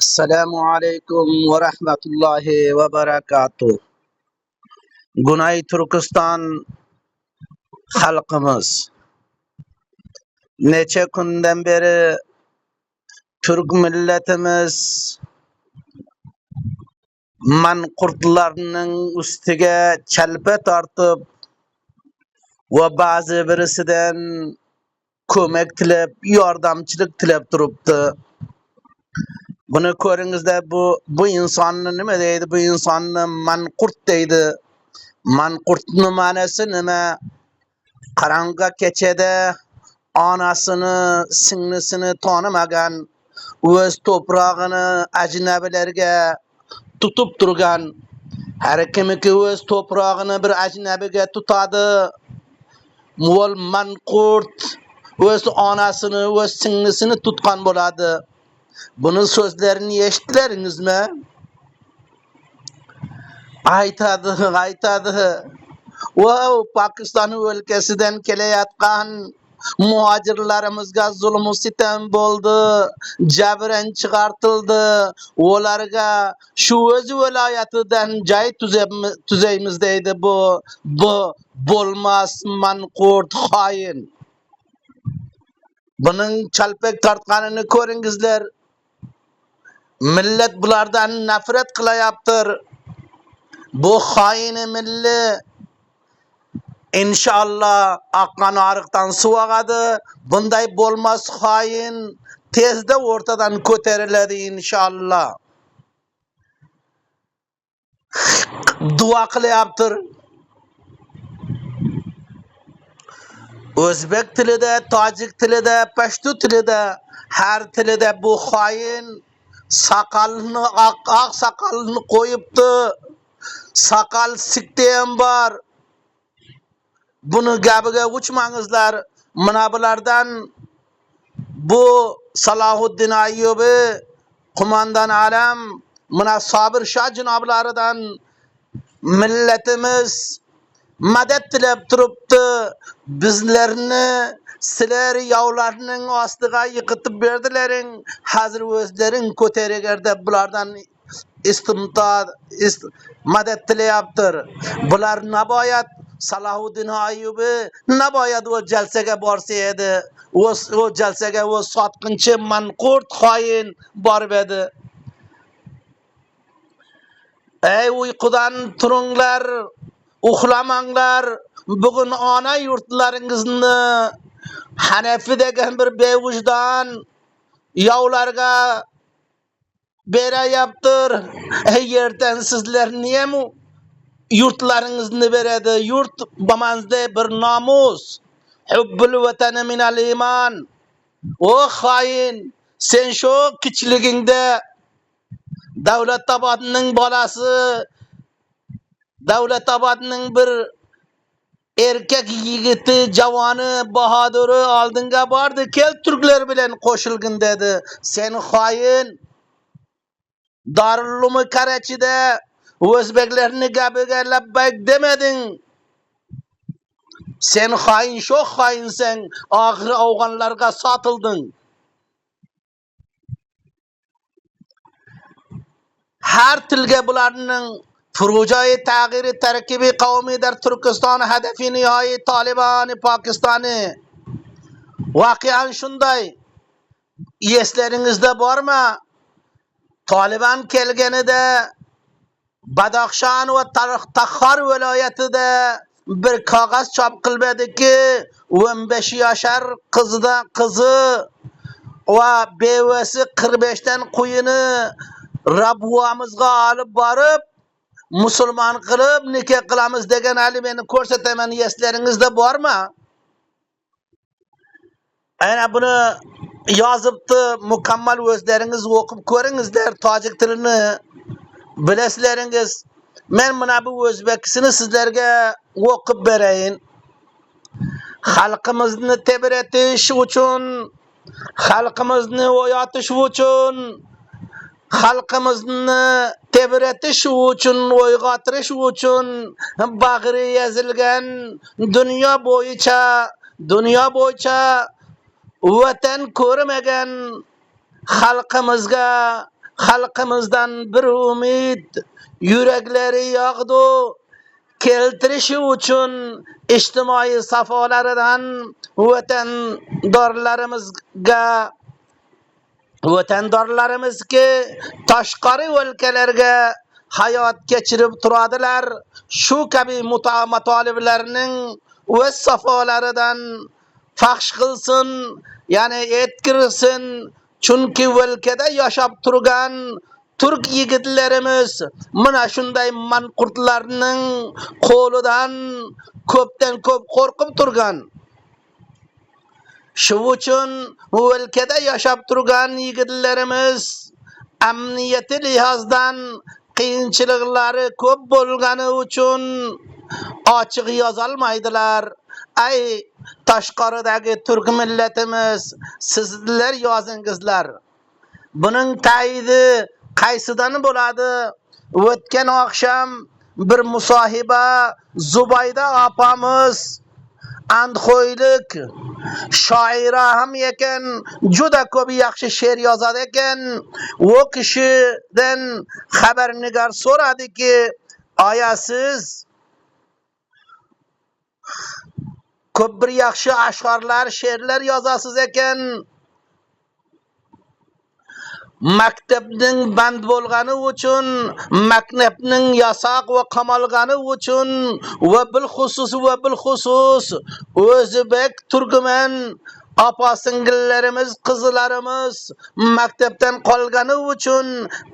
Assalamu alaikum ve rahmetullahi ve berekatuh. Güney Türkistan halkımız neçe günden beri Türk milletimiz mankurtlarının üstüge çelpe tartıp ve bazı birisinden kömek tilep, yardımçılık tilep duruptu. Bunu körüngüzde bu insanın nime deydi? Bu insanın mankurt deydi. Mankurt'un manası nime? Karanga keçede anasını, singlisini tanımagan, öz toprağını ajnabilerge tutup durgan, her kimiki öz toprağını bir ajnabiga tutadı, mol mankurt öz anasını, öz singlisini tutkan boladı. Bunun sözlerini eşitleriniz mi? Aytadı. Wow, Pakistan ülkesinden keleyatkan muhacirlerimizga zulmü sitem boldu, jabren çıkartıldı. Olarga şu öz velayetinden cay tüzeyimiz deydi bu bolmaz mankurt hain. Bunun çalpek tartkanını körüngüzler. Millet bulardan nefret kılayaptır. Bu haini milli İnşallah akkan arıktan su ağadı. Bunday bolmaz hain tezde ortadan köteriledi inşallah. Dua kılayaptır. Özbek tilide, Tacik tilide, Peştu tilide, her tilide bu hain sakalını, ak sakalını koyuptu. Sakal siktiyen var. Bunu gabiga uçmağızlar. Mınabulardan bu Salahuddin Ayyubi, kumandan alem, mına Sabir Şah cinablarından milletimiz medet dilep turuptu. Bizlerini siler yavlarının astıga yıkıtıp verdilerin. Hazır özlerin köteregerde bulardan medet dileyaptır. Bular nabayat Salahuddin Ayyubi nabayat o celsege borsaydı. O celsege o satkınçı mankurt hain barbedi. Ey uykudan turunglar, uxlamanglar. Bugün ana yurtlarınızını Hanefi degen bir bevujdan yavlarga bere yaptır. Yerden sizler niye mi yurtlarınızını beredi? Yurt bamanzde bir namus. Hubbul vatani minal iman. O hain, sen şu kiçliginde Davletabad'ın balası, Davletabad'ın bir erkek yigiti, cavanı, bahadırı aldınga bardı. Kel Türkler bilen koşulgun dedi. Sen hain, Darülümü Karachi'de Özbeklerini gabiga labbayk demedin. Sen hain, çok hainsen. Ahir Afganlarga satıldın. Her tilge bularının Furujai tağiri terkibi kavmi der Türkistan hedefi nihai Taliban Pakistan'ı. Vakian şunday. Yeslerinizde var mı? Taliban kelgeni de Badakhshan ve Takhar vilayetinde bir kağıt çap kılbedi ki 15 yaşar kızı ve bevesi 45'ten kuyunu Rabbuamızga alıp barıp Müslüman kılıp nikah kılamız degen alimeni körsetemen yeslerinizde var mı? Yani bunu yazıptı mükemmel özleriniz okup körünüzler Tacik tilini bilesleriniz. Men buna bu Özbekisini sizlerge okup bereyim. Halkımızını tebretiş için, halkımızını oyatış için, halkımızını tebretiş için, oygatırış için bağırı yazılgan dünya boyunca vatan görmegen halkımızga xalqimizdan bir umid yürekleri yağdı. Keltirişi uchun ijtimoiy safolaridan vatandorimizga tashqari o'lkalarga hayot kechirib turadilar. Shu kabi matoliblarning o'z safolaridan faxsh qilsin, ya'ni etkirsin. Chunki o'lkada yashab turgan Türk yigitlarimiz mana shunday manqurtlarning qo'lidan ko'pdan ko'p qo'rqib turgan. Shu uchun o'lkada yashab turgan yigitlarimiz amniyati lihozdan qiyinchiliklari ko'p bo'lgani uchun ochiq yozolmaydilar. Ay tashqaridagi turk millatimiz, sizlar yozingizlar. Buning tayidi qaysidan bo'ladi? O'tgan oqsham bir musohiba Zubayda opamiz Andxo'ylik shoira ham ekan, juda ko'p yaxshi she'r yozadi ekan. U kishidan xabarnigar so'radiki, siz ko'p bir yaxshi ash'orlar, she'rlar yozasiz ekan. Maktabning band bo'lgani uchun, maktabning yasoq va qamalgani uchun va bil xusus o'zbek turkman opa-singillarimiz, qizlarimiz maktabdan qolgani uchun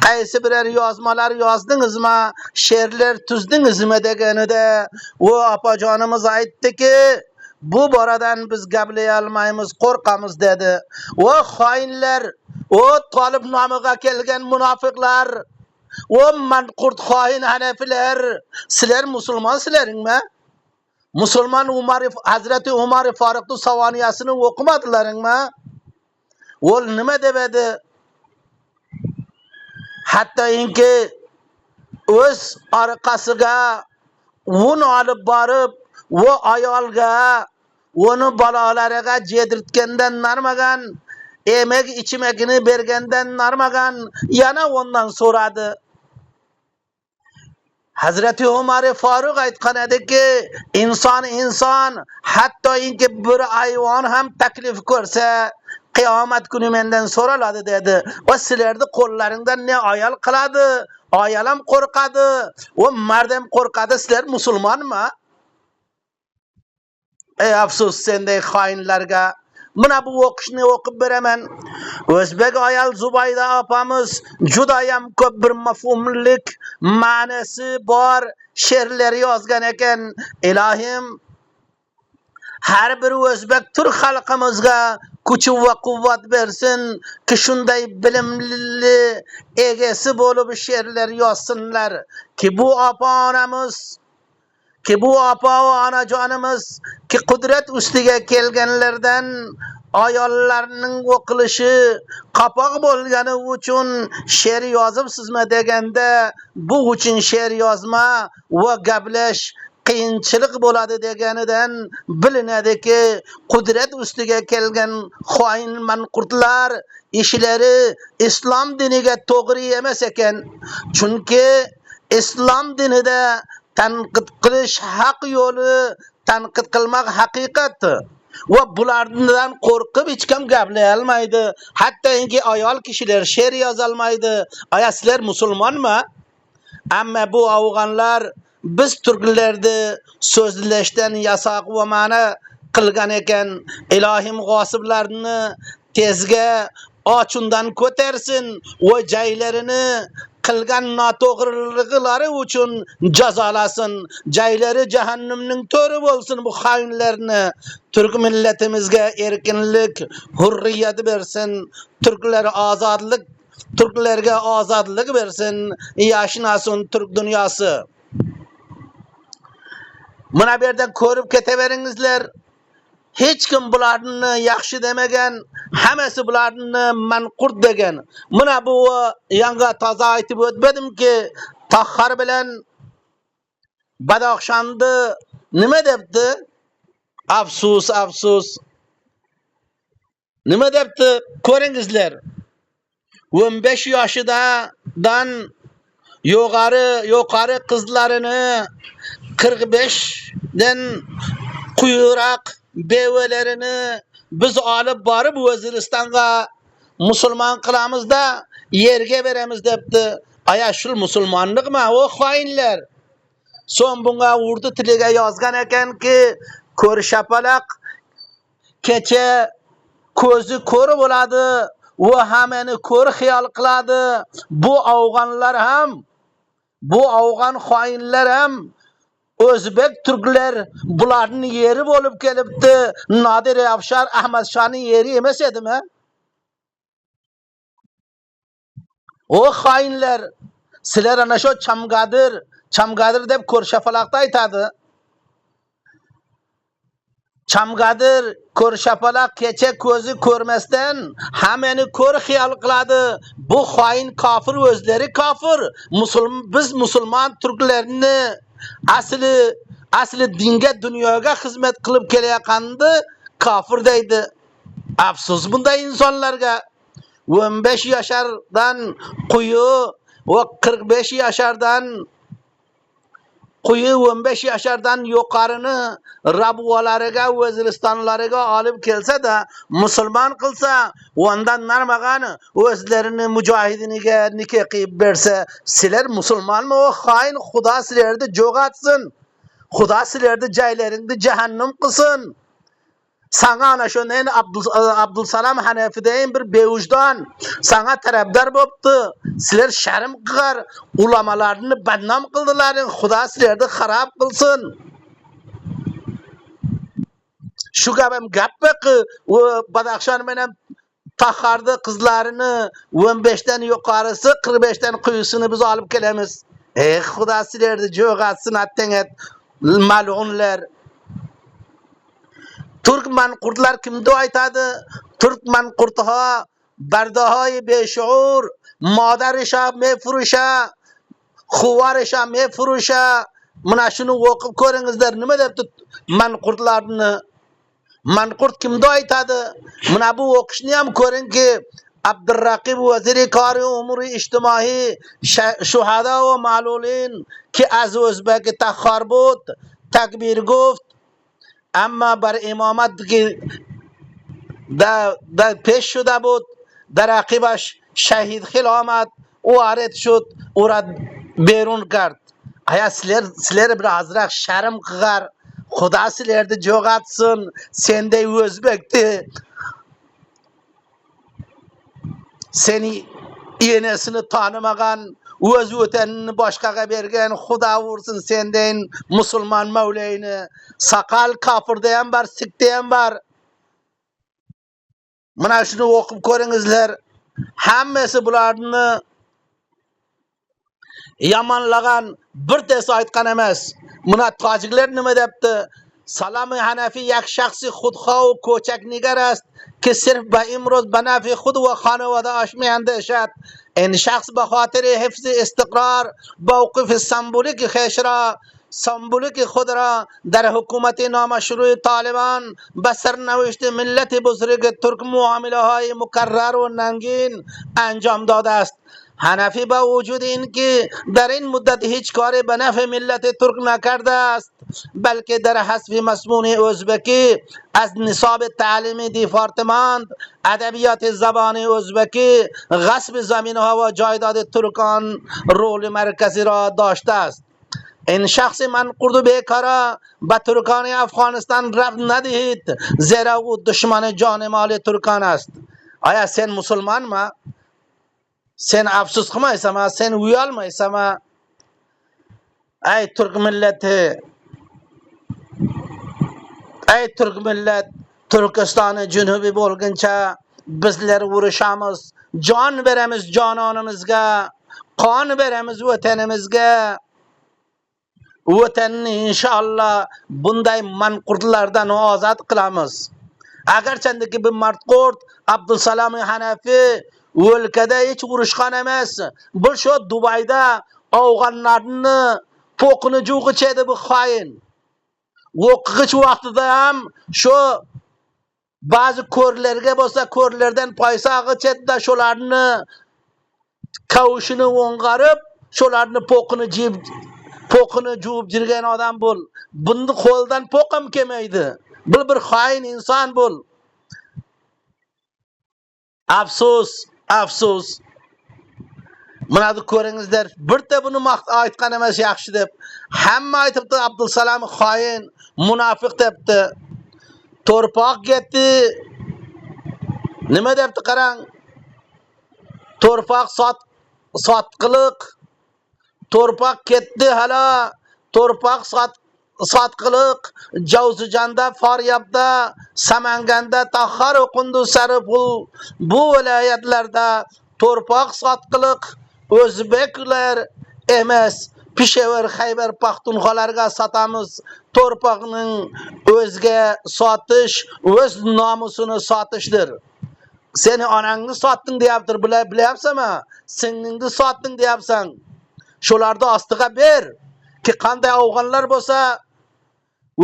qaysi biror yozmalar yozdingizmi, she'rlar tuzdingizmi deganida u opajonimiz aytdiki, bu boradan biz gaplay olmaymiz, qo'rqamiz dedi. O xoinlar, o Tolib nomiga kelgan munofiqlar, o manqurt xoin hanafilar, sizlar musulmonsizlaringmi? Musulmon Hazrati Umar Faruqning savoniyasini o'qimadinglarmi? Ol nima debedi? Hattoki o'z orqasiga un olib borib, o ayolga, onu balalariga jedirtgandan narmagan, emek içmekini bergandan narmagan, yana ondan so'radi. Hazrati Umar Faruq aytgan ediki, inson hattoki bir hayvon ham taklif ko'rsa, qiyomat kuni mendan so'raladi dedi. Va sizlarning qo'llaringdan ne ayol qiladi? Ayol ham qo'rqadi, va mard ham qo'rqadi. Sizlar musulmonmi? Ey afsus senday xoinlarga. Mana bu o'qishni o'qib beraman. O'zbek ayol Zubayda opamiz judayam ko'p bir mafhumlik, ma'nosi bor she'rlar yozgan ekan. Ilohim har bir o'zbek turk xalqimizga kuch va quvvat bersin ki shunday bilimli egasi bo'lib she'rlar yozsinlar ki bu opa-onamiz, ki bu apa va onajonimiz ki qudrat ustiga kelganlardan ayollarning o'qilishi qapoq bo'lgani uchun she'r yozibsizmi deganda, bu uchun she'r yozma va gaplash qiyinchilik bo'ladi deganidan bilinadiki, qudrat ustiga kelgan xoin manqurtlar ishlari islom diniga to'g'ri emas ekan. Chunki islom dinida tanqid qilish haq yo'li, tanqid qilmak haqiqat. Va bulardan qo'rqib hech kim gaplay olmaydi. Hattoki ayol kishilar she'r yozolmaydi. Sizlar musulmonmi? Ammo bu afg'onlar biz turklarni so'zlashdan yasoq va ma'na qilgan ekan. Ilohim g'osiblarni tezga ochundan ko'tarsin va jaylarini qilgan noto'g'riliklari uchun jazolasin. Jaylari jahannamning to'ri bo'lsin bu xoinlarni. Turk millatimizga erkinlik, hurriyat bersin. Turklarga ozodlik bersin. Yashnasin turk dunyosi. Mana bu yerdan ko'rib ketaveringizlar. Hech kim bularni yaxshi demagan, hammasi bularni manqurt degan. Mana bu yanga toza aytib o'tmadimki, Tahhar bilan Badaxshonni nima debdi? Afsus. Nima debdi? Ko'ringizlar. 15 yaşından yukarı kızlarını 45'den kuyurak bevelerini biz alıp barıp Vaziristan'a Müslüman kılamızda yerge veremiz depti. Aya şul musulmanlık mı? O hainler. Son bunga urdu tilige yazgan eken ki kör şapalak keçe ko'zi ko'r bo'ladi va hammani ko'r xiyol qiladi. Bu Afg'on xoinlar ham o'zbek turklar bularning yeri bo'lib kelibdi. Nodir Afshar Ahmad Shoni yeri emas edimi? O xoinlar sizlar ana shu chamgadir deb ko'rshapaloqda aytadi. Chamgadir ko'rshapaloq kecha ko'zi ko'rmasdan hammani ko'r xiyol qiladi. Bu xoin kofir, o'zlari kofir. Biz musulmon turklarni asli dinga, dunyoga xizmat qilib kelayotganda kofir deydi. Afsus bunday insonlarga. 15 yaşardan quyi va 45 yaşardan quyi 15 yaşardan yuqorini rabuvalariga, Vaziristonlariga olib kelsa-da, musulmon qilsa, ondan narmagan o'zlarini mujohidiniga nikah qilib bersa, sizlar musulmonmi? O xoin, Xudo sizlarni jo'g'atsin. Xudo sizlarni joylaringni jahannam qilsin. Sana ana şundan Abdulsalam Hanefi'deyin bir bevujdan sana tarafdar boptu. Sizler şerm qıgar, ulamalarını badnam kıldıların. Xudo sizlerni harap kılsın. Şu gapim gapmi ki Badaxshan menen Taxardı kızlarını 15'ten yukarısı 45'ten quyusini biz alıp kelemiz. Xudo sizlerni jo'g'atsin attenget mal'unlar. Türkmen kurtlar kimde aytadı? Türkmen kurtha bardahay beşuur madarişa mefruşa xuvarişa mefruşa mana shuni o'qib ko'ringizlar. Nima debdi manqurtlarni? Manqurt kimda aytadi? Mana bu o'qishni ham ko'ringki, Abdurraqib Vaziri kori umuri ijtimoiy shuhada va ma'lulin ki az o'zbek taxar bud takbir guft. Amma bar imomat ki da pesh shuda bud, dar aqibash shahid khil omad, u arid shud, ura berun kard. Aya sizlar bir azraq sharm qilgar. Xudo sizlarni jo'g'atsin. Senday o'zbekni seni enesini tanımagan, o'z vatanini boshqaga bergan Xudo ursin sendan musulmon mavlayni. Saqal kofirda ham bar, sikda ham bar. Mana shuni o'qib ko'ringizlar. Hammasi bularni yamanlagan bir desa aytgan emas. Mana tojiklar nima debdi? Salami Hanafi yak shaxsi xudxo و کوچک نگر است که صرف به امروز به نفع خود و خانواده آشمی اندیشد. این شخص به خاطر حفظ استقرار موقف سمبولیک خود را در حکومت نامشروع طالبان به سرنوشت ملت بزرگ ترک معامله های مکرر و ننگین انجام داده است. حنفی با وجود این که در این مدت هیچ کاری به نفع ملت ترک نکرده است، بلکه در حذف مسمون ازبکی از نصاب تعلیم دیپارتمان ادبیات زبان ازبکی، غصب زمین‌ها و جایداد ترکان رول مرکزی را داشته است. این شخص منقرض بیکارا به ترکان افغانستان رفت ندهید، زیرا او دشمن جان مال ترکان است. آیا سن مسلمان ما؟ Sen afsus qilmaysama, sen uyalmaysama? Ay Türk milleti, ay Türk millet, Türkistan'ı Junubi bo'lguncha bizler urushamiz, jon beramiz jononimizga, qon beramiz vatanimizga. Vatanni inshaalloh bunday manqurtlardan ozod qilamiz. Agarchandiki bir martqurt Abdusalam Hanafi o'lkada hech urushgan emas. Bu shu Dubayda Afg'onlarni po'qini jug'ichedi bu xoin. O'qig'ich vaqtida ham shu ba'zi ko'rlarga bo'lsa ko'rlardan paysa ag'ichedi, shularni kavushini o'ng'arib, shularni po'qini juvib jirgan odam bo'l. Buni qo'ldan po'q ham kelmaydi. Bir xoin inson bo'l. Afsus, afsus. Mana ko'ringizlar, birta buni aytgan emas yaxshi deb. Hamma aytibdi Abdusalam xoin, munofiq debdi. To'rpoq ketdi. Nima debdi qarang? To'rpoq sotqiliq. To'rpoq ketdi hala. To'rpoq sotqiliq. Javzijanda, Faryabda, Samanganda, Tahhar Qunduz Saripul bu viloyatlarda to'rpoq sotqiliq o'zbeklar emas, Peshawar, Xaybar Paxtunxolarga sotamiz. To'rpoqning o'zga sotish, o'z nomusini sotishdir. Seni onangni sotding deyaptir, bilyapsanmi? Singlingni sotding deyapsan. Shularni ostiga ber ki qanday afg'onlar bo'lsa,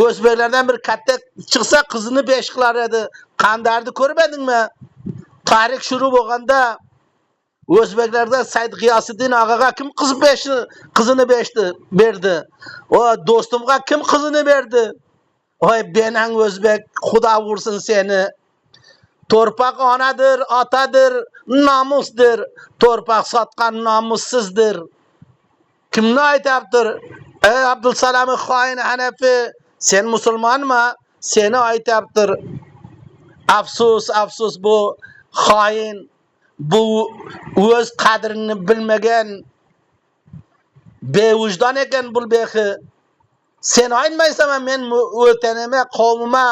o'zbeklardan bir katta chiqsa qizini besh qilar edi. Qandarni ko'rmadingmi? Tarix shuru bo'lganda o'zbeklarda Said G'iyosiddin og'aga kim qizini berdi? O do'stimga kim qizini berdi? Voy benang o'zbek, xudo ursin seni. To'rpoq onadir, otadir, nomusdir. To'rpoq sotgan nomussizdir. Kimni aytibdir? Ey Abdusalam xoin Hanafi, sen musulmonmi? Seni aytibdir. Afsus, afsus, bu xoin, bu o'z qadrini bilmagan bevijdon ekan bu behi. Sen aytmaysanmi men o'tanima, qavmima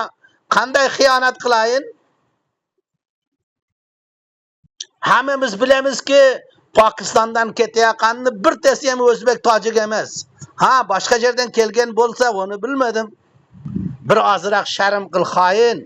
qanday xiyonat qilayin? Hammamiz bilamizki, Pokistondan ketayotganni birtasi ham o'zbek tojik emas. Ha, boshqa yerdan kelgan bo'lsa, uni bilmadim. Bir ozroq sharm qil xoin.